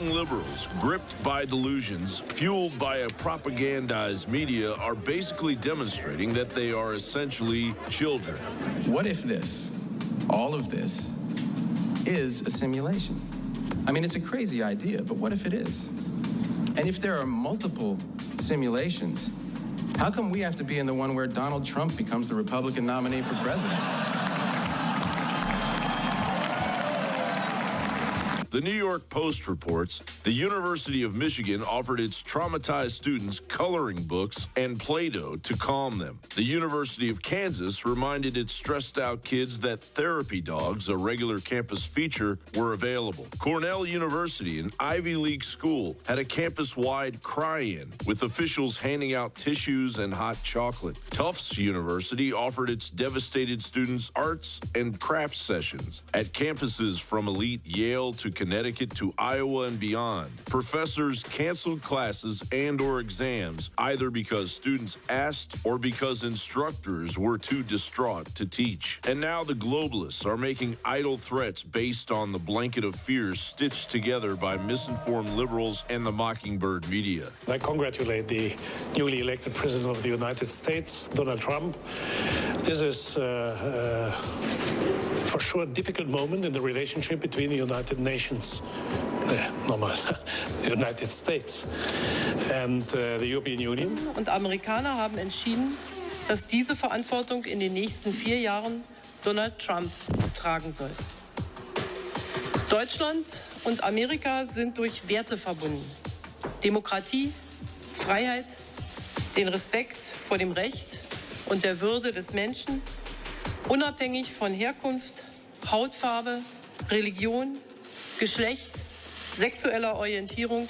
Young liberals, gripped by delusions, fueled by a propagandized media, are basically demonstrating that they are essentially children. What if this, all of this, is a simulation? I mean, it's a crazy idea, but what if it is? And if there are multiple simulations, how come we have to be in the one where Donald Trump becomes the Republican nominee for president? The New York Post reports the University of Michigan offered its traumatized students coloring books and Play-Doh to calm them. The University of Kansas reminded its stressed-out kids that therapy dogs, a regular campus feature, were available. Cornell University, an Ivy League school, had a campus-wide cry-in, with officials handing out tissues and hot chocolate. Tufts University offered its devastated students arts and crafts sessions at campuses from elite Yale to Connecticut to Iowa and beyond. Professors canceled classes and/or exams, either because students asked or because instructors were too distraught to teach. And now the globalists are making idle threats based on the blanket of fears stitched together by misinformed liberals and the mockingbird media. I congratulate the newly elected President of the United States, Donald Trump. This is for sure a difficult moment in the relationship between the United Nations, the United States, and the European Union. Und Amerikaner haben entschieden, dass diese Verantwortung in den nächsten 4 Jahren Donald Trump tragen soll. Deutschland und Amerika sind durch Werte verbunden. Demokratie, Freiheit, den Respekt vor dem Recht und der Würde des Menschen, unabhängig von Herkunft, Hautfarbe, Religion, Geschlecht, sexueller Orientierung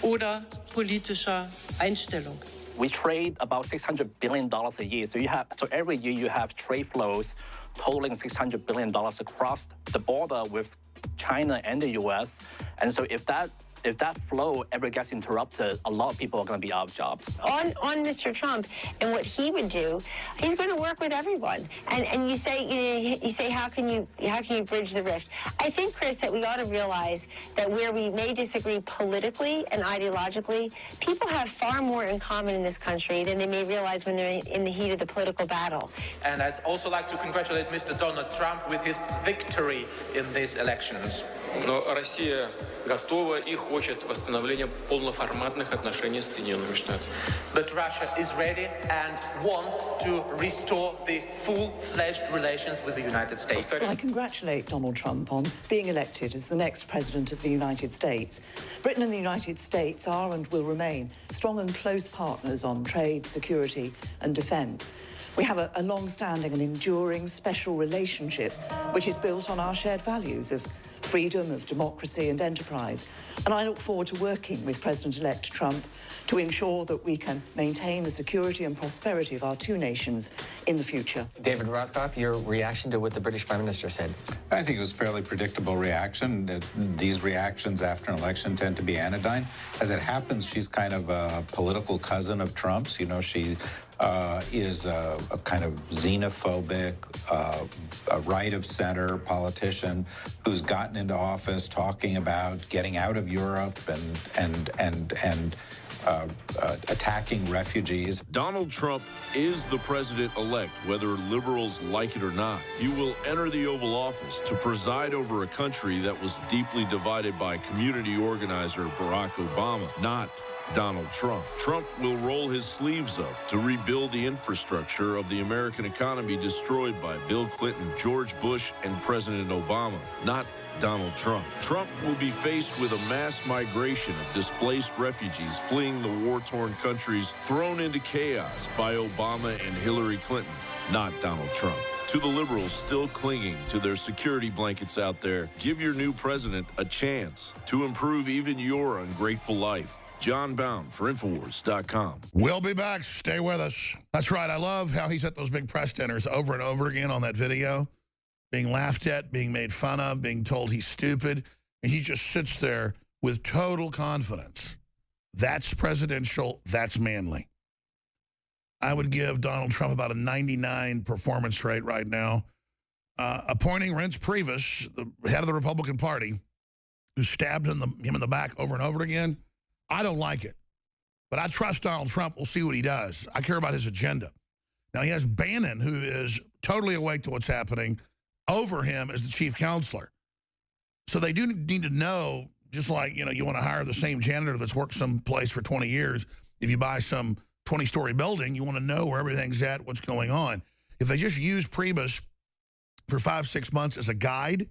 oder politischer Einstellung. We trade about $600 billion a year. So every year you have trade flows totaling $600 billion across the border with China and the U.S. And so if that flow ever gets interrupted, a lot of people are going to be out of jobs. On Mr. Trump and what he would do, he's going to work with everyone. And you say how can you bridge the rift? I think, Chris, that we ought to realize that where we may disagree politically and ideologically, people have far more in common in this country than they may realize when they're in the heat of the political battle. And I'd also like to congratulate Mr. Donald Trump with his victory in these elections. Но Россия готова и хочет восстановления полноформатных отношений с Соединенными Штатами. But Russia is ready and wants to restore the full-fledged relations with the United States. I congratulate Donald Trump on being elected as the next president of the United States. Britain and the United States are and will remain strong and close partners on trade, security and defence. We have a long-standing and enduring special relationship which is built on our shared values of freedom, of democracy and enterprise. And I look forward to working with President-elect Trump to ensure that we can maintain the security and prosperity of our two nations in the future. David Rothkopf, your reaction to what the British Prime Minister said? I think it was a fairly predictable reaction. These reactions after an election tend to be anodyne. As it happens, she's kind of a political cousin of Trump's. You know, she is a kind of xenophobic, a right-of-center politician who's gotten into office talking about getting out of Europe and attacking refugees. Donald Trump is the president-elect, whether liberals like it or not. He will enter the Oval Office to preside over a country that was deeply divided by community organizer Barack Obama, not Donald Trump. Trump will roll his sleeves up to rebuild the infrastructure of the American economy destroyed by Bill Clinton, George Bush, and President Obama, not Donald Trump. Trump will be faced with a mass migration of displaced refugees fleeing the war-torn countries thrown into chaos by Obama and Hillary Clinton, not Donald Trump. To the liberals still clinging to their security blankets out there, give your new president a chance to improve even your ungrateful life. John Bound for Infowars.com. We'll be back. Stay with us. That's right. I love how he's at those big press dinners over and over again on that video, being laughed at, being made fun of, being told he's stupid. And he just sits there with total confidence. That's presidential. That's manly. I would give Donald Trump about a 99 performance rate right now. Appointing Reince Priebus, the head of the Republican Party, who stabbed him in the back over and over again. I don't like it. But I trust Donald Trump. We'll see what he does. I care about his agenda. Now, he has Bannon, who is totally awake to what's happening, over him as the chief counselor. So they do need to know, just like, you want to hire the same janitor that's worked someplace for 20 years. If you buy some 20-story building, you want to know where everything's at, what's going on. If they just use Priebus for 5-6 months as a guide,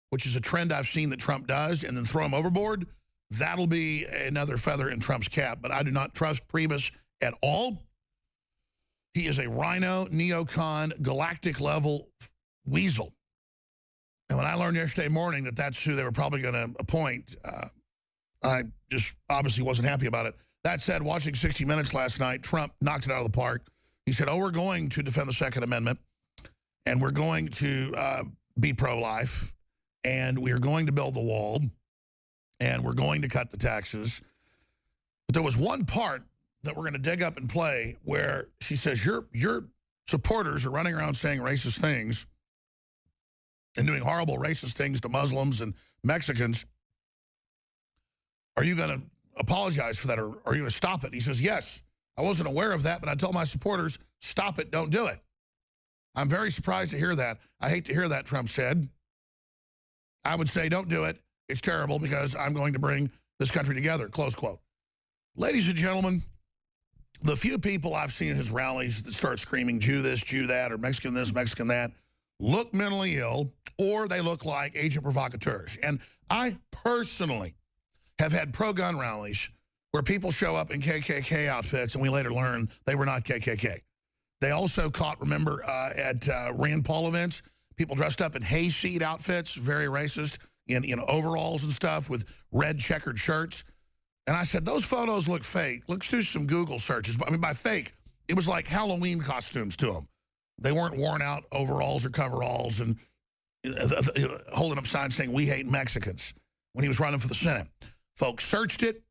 which is a trend I've seen that Trump does, and then throw him overboard, that'll be another feather in Trump's cap. But I do not trust Priebus at all. He is a rhino, neocon, galactic-level weasel. And when I learned yesterday morning that that's who they were probably going to appoint, I just obviously wasn't happy about it. That said, watching 60 Minutes last night, Trump knocked it out of the park. He said, we're going to defend the Second Amendment, and we're going to be pro-life, and we are going to build the wall, and we're going to cut the taxes. But there was one part that we're going to dig up and play where she says, your supporters are running around saying racist things and doing horrible racist things to Muslims and Mexicans. Are you going to apologize for that, or are you going to stop it? And he says, yes, I wasn't aware of that, but I told my supporters, stop it, don't do it. I'm very surprised to hear that. I hate to hear that, Trump said. I would say, don't do it. It's terrible because I'm going to bring this country together, close quote. Ladies and gentlemen, the few people I've seen at his rallies that start screaming Jew this, Jew that, or Mexican this, Mexican that, look mentally ill, or they look like agent provocateurs. And I personally have had pro-gun rallies where people show up in KKK outfits, and we later learn they were not KKK. They also caught, remember, at Rand Paul events, people dressed up in hayseed outfits, very racist, in overalls and stuff with red checkered shirts. And I said, those photos look fake. Let's do some Google searches. I mean, by fake, it was like Halloween costumes to them. They weren't worn out overalls or coveralls and holding up signs saying, we hate Mexicans, when he was running for the Senate. Folks searched it.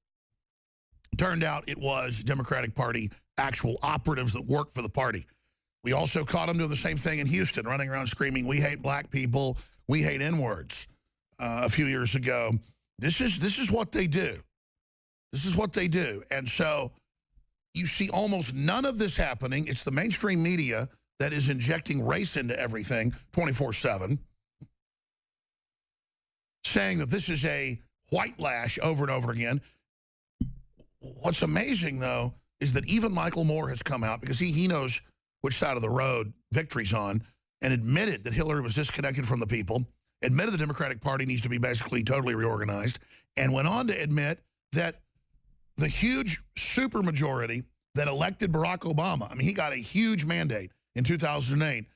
Turned out it was Democratic Party actual operatives that worked for the party. We also caught them doing the same thing in Houston, running around screaming, we hate black people, we hate N-words a few years ago. This is what they do. This is what they do. And so you see almost none of this happening. It's the mainstream media that is injecting race into everything 24/7, saying that this is a white lash over and over again. What's amazing, though, is that even Michael Moore has come out, because he knows which side of the road victory's on, and admitted that Hillary was disconnected from the people, admitted the Democratic Party needs to be basically totally reorganized, and went on to admit that the huge supermajority that elected Barack Obama, I mean, he got a huge mandate in 2008,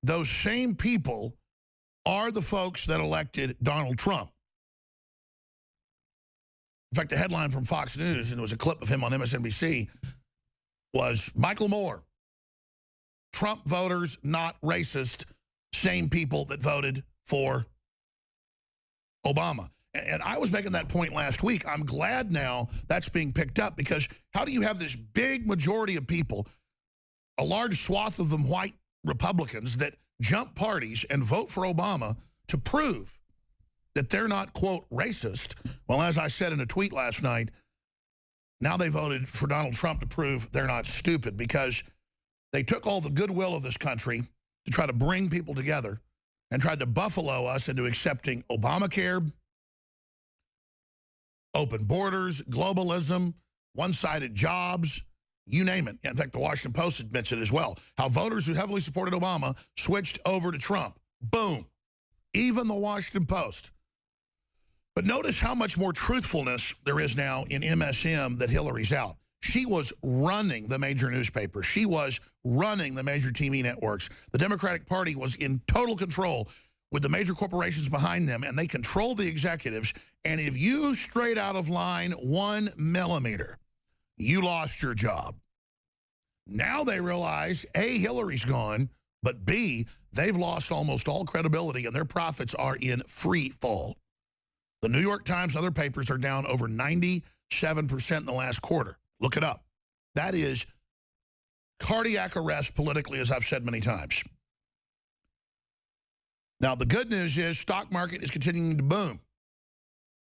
those same people are the folks that elected Donald Trump. In fact, the headline from Fox News, and there was a clip of him on MSNBC, was Michael Moore, Trump voters not racist, same people that voted for Obama. And I was making that point last week. I'm glad now that's being picked up, because how do you have this big majority of people, a large swath of them white Republicans, that jump parties and vote for Obama to prove that they're not, quote, racist? Well, as I said in a tweet last night, now they voted for Donald Trump to prove they're not stupid, because they took all the goodwill of this country to try to bring people together and tried to buffalo us into accepting Obamacare, open borders, globalism, one-sided jobs, you name it. In fact, the Washington Post admits it as well, how voters who heavily supported Obama switched over to Trump. Boom. Even the Washington Post. But notice how much more truthfulness there is now in MSM that Hillary's out. She was running the major newspapers. She was running the major TV networks. The Democratic Party was in total control with the major corporations behind them, and they control the executives. And if you strayed out of line 1 millimeter, you lost your job. Now they realize, A, Hillary's gone, but B, they've lost almost all credibility, and their profits are in free fall. The New York Times and other papers are down over 97% in the last quarter. Look it up. That is cardiac arrest politically, as I've said many times. Now, the good news is stock market is continuing to boom.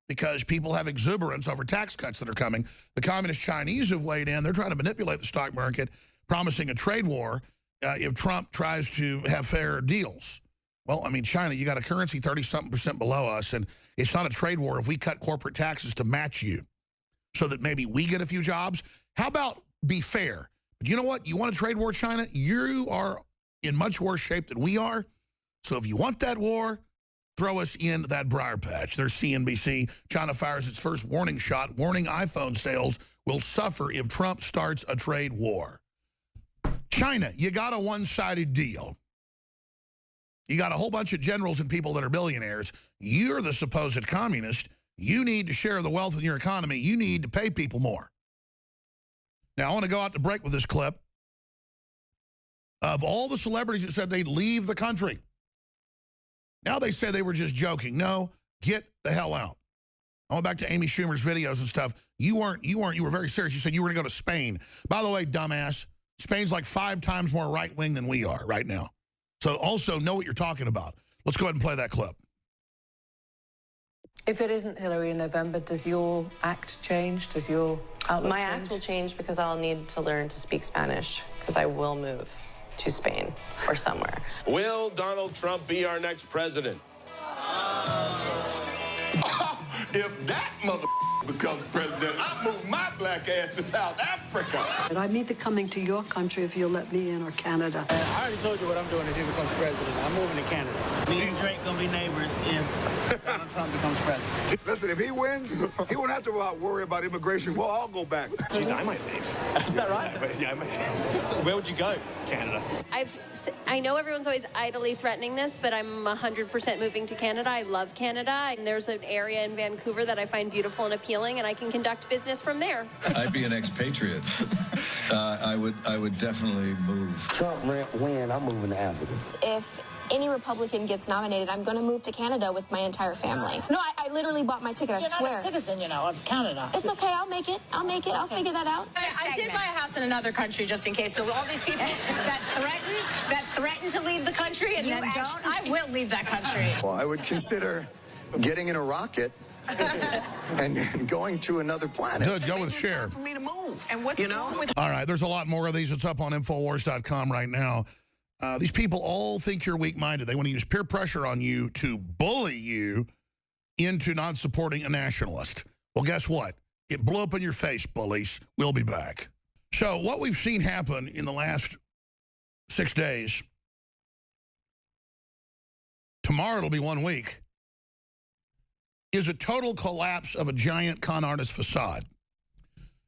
because people have exuberance over tax cuts that are coming. The communist Chinese have weighed in. They're trying to manipulate the stock market, promising a trade war if Trump tries to have fair deals. Well, I mean, China, you got a currency 30-something% below us, and it's not a trade war if we cut corporate taxes to match you so that maybe we get a few jobs. How about be fair? But you know what? You want a trade war, China? You are in much worse shape than we are. So if you want that war, throw us in that briar patch. There's CNBC. China fires its first warning shot, warning iPhone sales will suffer if Trump starts a trade war. China, you got a one-sided deal. You got a whole bunch of generals and people that are billionaires. You're the supposed communist. You need to share the wealth in your economy. You need to pay people more. Now, I want to go out to break with this clip of all the celebrities that said they'd leave the country. Now they say they were just joking. No, get the hell out. I went back to Amy Schumer's videos and stuff. You were very serious. You said you were going to go to Spain. By the way, dumbass, Spain's like 5 times more right-wing than we are right now. So also know what you're talking about. Let's go ahead and play that clip. If it isn't Hillary in November, does your act change? Does your outlook My change? act will change because I'll need to learn to speak Spanish because I will move to Spain or somewhere. Will Donald Trump be our next president? If that mother becomes president, I'll move my black ass to South Africa. And I'm either coming to your country if you'll let me in, or Canada. I already told you what I'm doing if he becomes president. I'm moving to Canada. Me and Drake gonna be neighbors if Donald Trump becomes president. Listen, if he wins, he won't have to worry about immigration. We'll all go back. Jeez, I might leave. Is that right? Yeah, I might. Where would you go? Canada. I know everyone's always idly threatening this, but I'm 100% moving to Canada. I love Canada, and there's an area in Vancouver that I find beautiful and appealing, and I can conduct business from there. I'd be an expatriate. I would definitely move. Trump win, I'm moving to Africa. If any Republican gets nominated, I'm going to move to Canada with my entire family. No, I literally bought my ticket, I swear. You're not a citizen, you know, of Canada. It's okay, I'll make it. I'll make it. I'll figure that out. I did buy a house in another country just in case. So all these people that threaten to leave the country and then don't, I will leave that country. Well, I would consider getting in a rocket and going to another planet. Good, go with share. For me to move. And what's wrong with... All right, there's a lot more of these. It's up on Infowars.com right now. These people all think you're weak-minded. They want to use peer pressure on you to bully you into not supporting a nationalist. Well, guess what? It blew up in your face, bullies. We'll be back. So what we've seen happen in the last 6 days, tomorrow it'll be 1 week, is a total collapse of a giant con artist facade.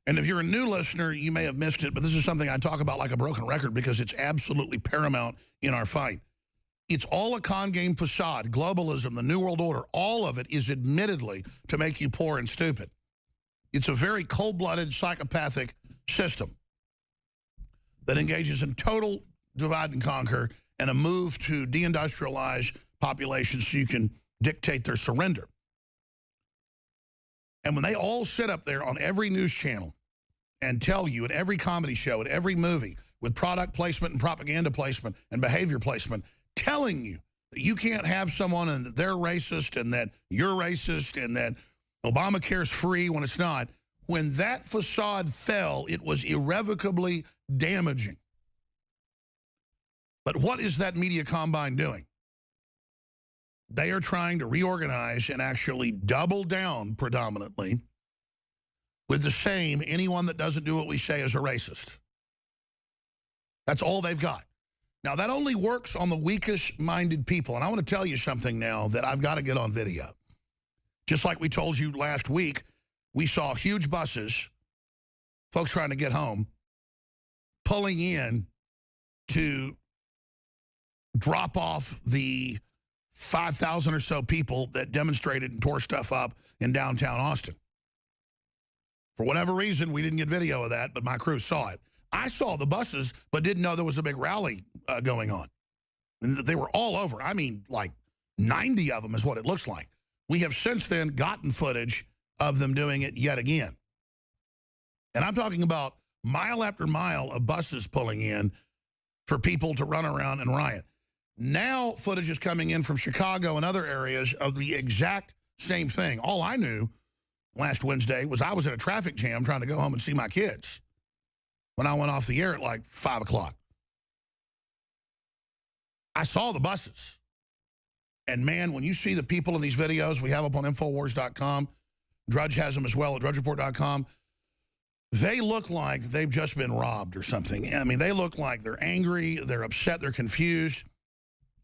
And if you're a new listener, you may have missed it, but this is something I talk about like a broken record because it's absolutely paramount in our fight. It's all a con game facade, globalism, the New World Order, all of it is admittedly to make you poor and stupid. It's a very cold-blooded, psychopathic system that engages in total divide and conquer and a move to deindustrialize populations so you can dictate their surrender. And when they all sit up there on every news channel and tell you in every comedy show, in every movie, with product placement and propaganda placement and behavior placement, telling you that you can't have someone and that they're racist and that you're racist and that Obamacare's free when it's not, when that facade fell, it was irrevocably damaging. But what is that media combine doing? They are trying to reorganize and actually double down predominantly with the same, anyone that doesn't do what we say is a racist. That's all they've got. Now, that only works on the weakest-minded people. And I want to tell you something now that I've got to get on video. Just like we told you last week, we saw huge buses, folks trying to get home, pulling in to drop off the 5,000 or so people that demonstrated and tore stuff up in downtown Austin. For whatever reason, we didn't get video of that, but my crew saw it. I saw the buses, but didn't know there was a big rally going on. And they were all over. I mean, like 90 of them is what it looks like. We have since then gotten footage of them doing it yet again. And I'm talking about mile after mile of buses pulling in for people to run around and riot. Now footage is coming in from Chicago and other areas of the exact same thing. All I knew last Wednesday was I was in a traffic jam trying to go home and see my kids when I went off the air at like 5 o'clock. I saw the buses. And, man, when you see the people in these videos we have up on Infowars.com, Drudge has them as well at DrudgeReport.com, they look like they've just been robbed or something. I mean, they look like they're angry, they're upset, they're confused.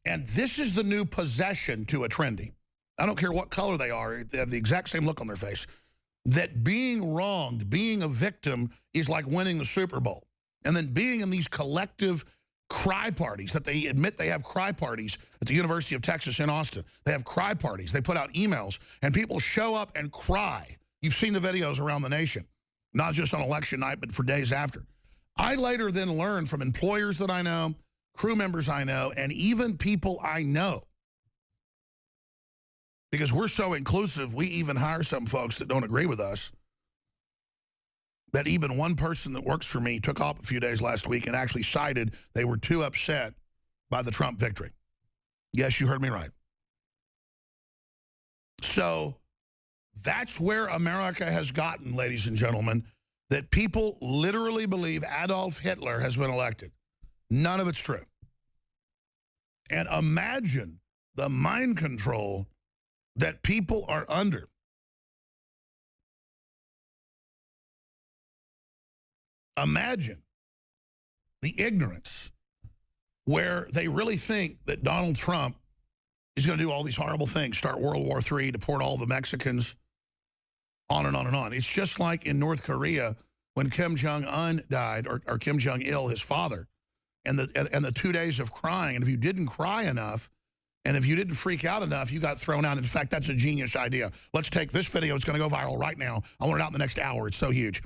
And this is the new possession to a trendy. I don't care what color they are. They have the exact same look on their face. That being wronged, being a victim, is like winning the Super Bowl. And then being in these collective cry parties that they admit they have cry parties at the University of Texas in Austin. They have cry parties. They put out emails, and people show up and cry. You've seen the videos around the nation, not just on election night, but for days after. I later then learned from employers that I know, crew members I know, and even people I know, because we're so inclusive, we even hire some folks that don't agree with us, that even one person that works for me took off a few days last week and actually cited they were too upset by the Trump victory. Yes, you heard me right. So that's where America has gotten, ladies and gentlemen, that people literally believe Adolf Hitler has been elected. None of it's true. And imagine the mind control that people are under. Imagine the ignorance where they really think that Donald Trump is going to do all these horrible things, start World War III, deport all the Mexicans, on and on and on. It's just like in North Korea when Kim Jong-un died, or Kim Jong-il, his father, and the 2 days of crying. And if you didn't cry enough, and if you didn't freak out enough, you got thrown out. In fact, that's a genius idea. Let's take this video. It's going to go viral right now. I want it out in the next hour. It's so huge.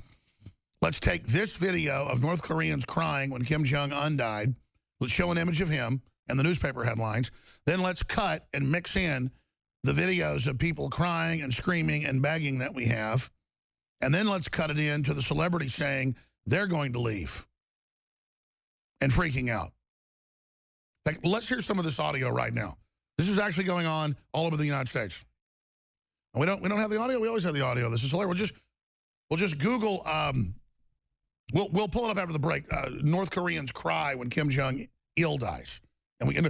Let's take this video of North Koreans crying when Kim Jong-un died. Let's show an image of him and the newspaper headlines. Then let's cut and mix in the videos of people crying and screaming and begging that we have. And then let's cut it into the celebrities saying they're going to leave and freaking out. Like, let's hear some of this audio right now. This is actually going on all over the United States. And we don't have the audio. We always have the audio. This is hilarious. We'll just Google. We'll pull it up after the break. North Koreans cry when Kim Jong-il dies, and we and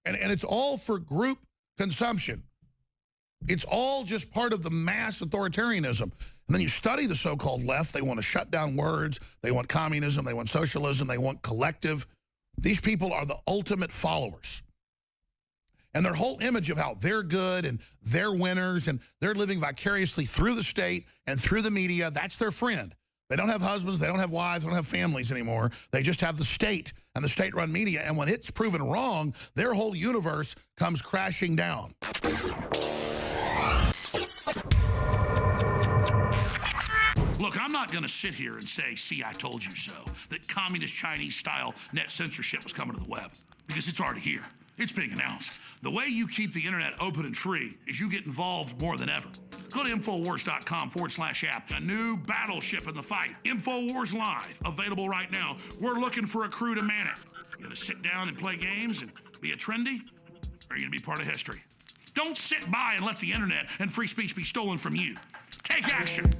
it's all for group consumption. It's all just part of the mass authoritarianism. And then you study the so-called left. They want to shut down words. They want communism. They want socialism. They want collective. These people are the ultimate followers. And their whole image of how they're good and they're winners and they're living vicariously through the state and through the media, that's their friend. They don't have husbands, they don't have wives, they don't have families anymore. They just have the state and the state-run media. And when it's proven wrong, their whole universe comes crashing down. Look, I'm not going to sit here and say, see, I told you so, that communist Chinese-style net censorship was coming to the web, because it's already here. It's being announced. The way you keep the internet open and free is you get involved more than ever. Go to Infowars.com/app. A new battleship in the fight. Infowars Live, available right now. We're looking for a crew to man it. You gonna sit down and play games and be a trendy? Or are you gonna be part of history? Don't sit by and let the internet and free speech be stolen from you. Take action.